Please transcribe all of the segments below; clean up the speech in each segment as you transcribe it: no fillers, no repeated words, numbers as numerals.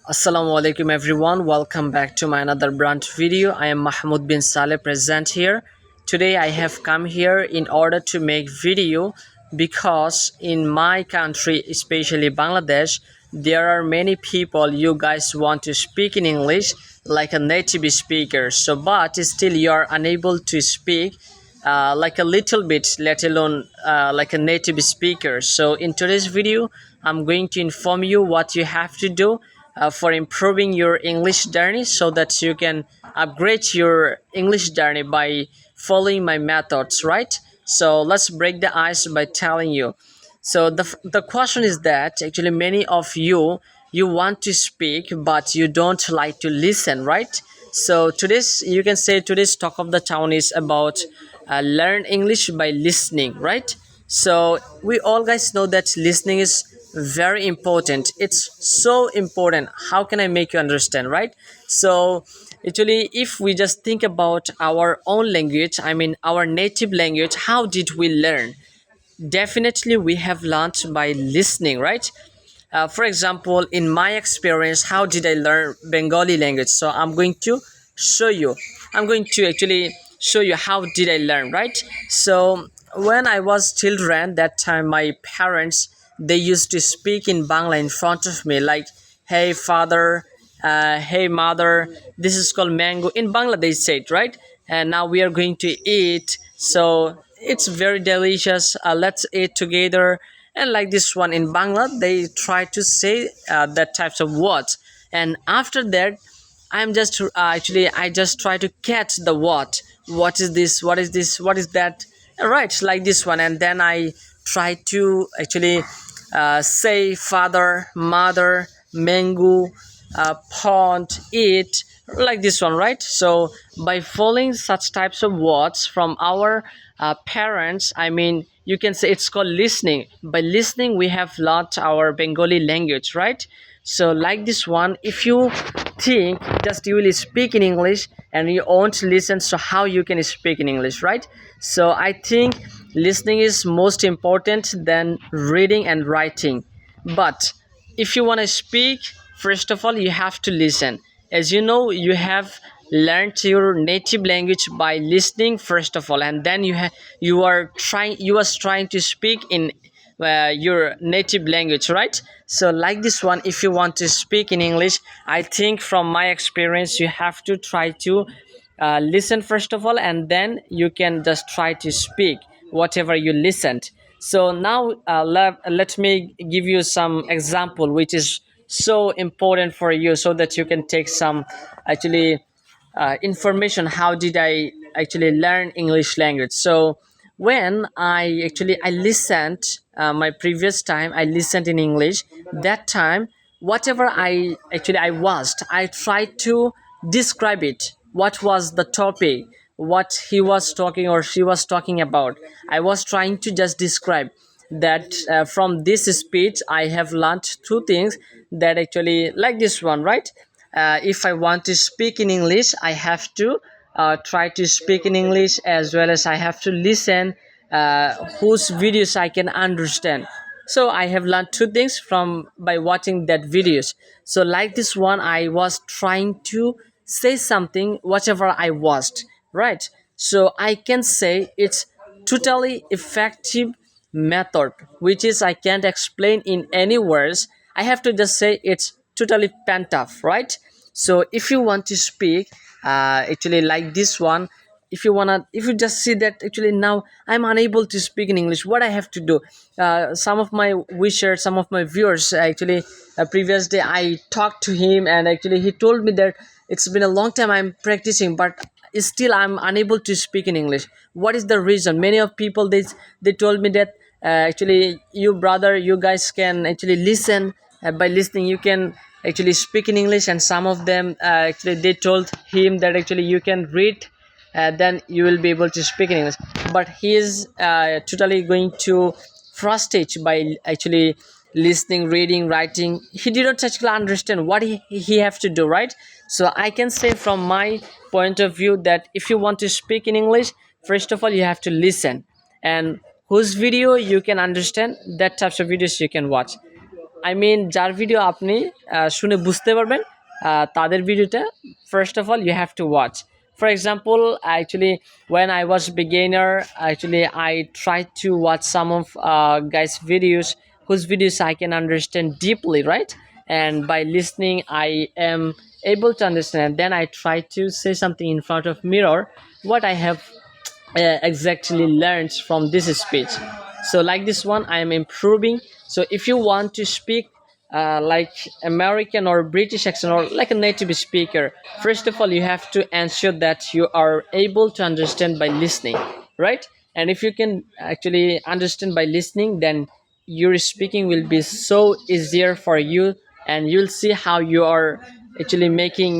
Assalamu alaikum everyone, welcome back to my another brand video. I am Mahmoud bin Saleh present here. Today I have come here in order to make video because in my country, especially Bangladesh, there are many people you guys want to speak in English like a native speaker. So but still you are unable to speak like a little bit, let alone like a native speaker. So in today's video I'm going to inform you what you have to do for improving your English journey so that you can upgrade your English journey by following my methods, right? So let's break the ice by telling you. So the question is that actually many of you want to speak but you don't like to listen, right? So today's, you can say, today's talk of the town is about learn English by listening, right? So we all guys know that listening is very important. It's so important. How can I make you understand, right? So actually, if we just think about our own language, I mean our native language, how did we learn? Definitely we have learned by listening, right? For example, in my experience, how did I learn Bengali language? So I'm going to show you. I'm going to actually show you how did I learn, right? So when I was children, that time my parents, they used to speak in Bangla in front of me, like, "Hey father, hey mother." This is called mango in Bangla. They say it, right? And now we are going to eat. So it's very delicious. Let's eat together. And like this one in Bangla, they try to say that types of words. And after that, I'm just actually I just try to catch the what is this, what is this, what is that, right, like this one. And then I try to actually say father, mother, mango, pond, eat, like this one, right? So by following such types of words from our parents, I mean, you can say it's called listening. By listening we have learned our Bengali language, right? So like this one, if you think just you will speak in English and you won't listen, so how you can speak in English, right? So I think listening is most important than reading and writing. But if you want to speak, first of all you have to listen. As you know, you have learned your native language by listening first of all, and then you was trying to speak in your native language, right? So like this one, if you want to speak in English, I think from my experience you have to try to listen first of all, and then you can just try to speak whatever you listened. So now let me give you some example which is so important for you so that you can take some actually information how did I actually learn English language. So when I listened, my previous time I listened in English, that time whatever I watched, I tried to describe it, what was the topic, what he was talking or she was talking about. I was trying to just describe that. From this speech I have learned two things, that actually like this one, right? If I want to speak in English, I have to try to speak in English, as well as I have to listen whose videos I can understand. So I have learned two things from by watching that videos. So like this one, I was trying to say something whatever I watched, right? So I can say it's totally effective method, which is I can't explain in any words. I have to just say it's totally pent-up, right? So if you want to speak actually like this one, if you just see that actually now I'm unable to speak in English, what I have to do, some of my wishers, some of my viewers, actually previous day I talked to him, and actually he told me that it's been a long time I'm practicing, but still I'm unable to speak in English. What is the reason? Many of people, they told me that actually you brother, you guys can actually listen, by listening you can actually speak in English. And some of them actually they told him that actually you can read, then you will be able to speak in English. But he is totally going to frustrate by actually listening, reading, writing. He didn't actually understand what he have to do, right? So I can say from my point of view that if you want to speak in English, first of all you have to listen, and whose video you can understand, that types of videos you can watch. I mean যার video আপনি শুনে বুঝতে পারবেন তাদের ভিডিওটা first of all you have to watch. For example, actually, when I was beginner, actually I tried to watch some of guys' videos whose videos I can understand deeply, right? And by listening, I am able to understand. Then I try to say something in front of mirror what I have exactly learned from this speech. So like this one I am improving. So if you want to speak like American or British accent or like a native speaker, first of all you have to ensure that you are able to understand by listening, right? And if you can actually understand by listening, then your speaking will be so easier for you, and you'll see how you are actually making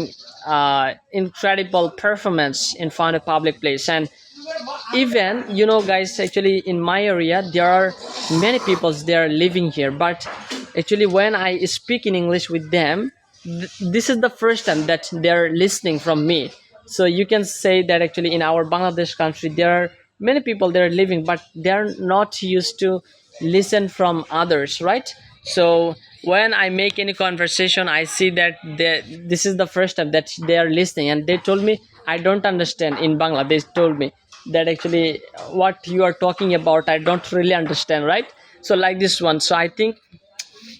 incredible performance in front of public place. And even guys, actually in my area there are many people they are living here, but actually when I speak in English with them, this is the first time that they're listening from me. So you can say that actually in our Bangladesh country there are many people that are living, but they're not used to listen from others, right? So when I make any conversation, I see that this is the first time that they are listening, and they told me I don't understand in Bangla. They told me that actually what you are talking about I don't really understand, right? So like this one. So I think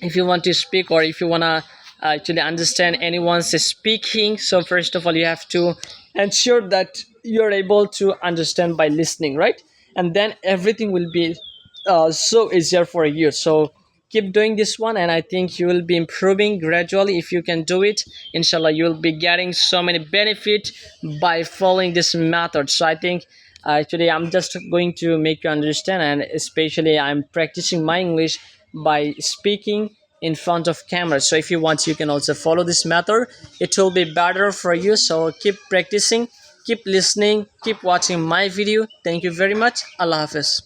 if you want to speak, or if you want to actually understand anyone's speaking, so first of all you have to ensure that you're able to understand by listening, right? And then everything will be so easier for you. So keep doing this one, and I think you will be improving gradually. If you can do it, inshallah you will be getting so many benefit by following this method. So I think actually I'm just going to make you understand, and especially I'm practicing my English by speaking in front of camera. So if you want, you can also follow this method. It will be better for you. So keep practicing, keep listening, keep watching my video. Thank you very much. Allah Hafiz.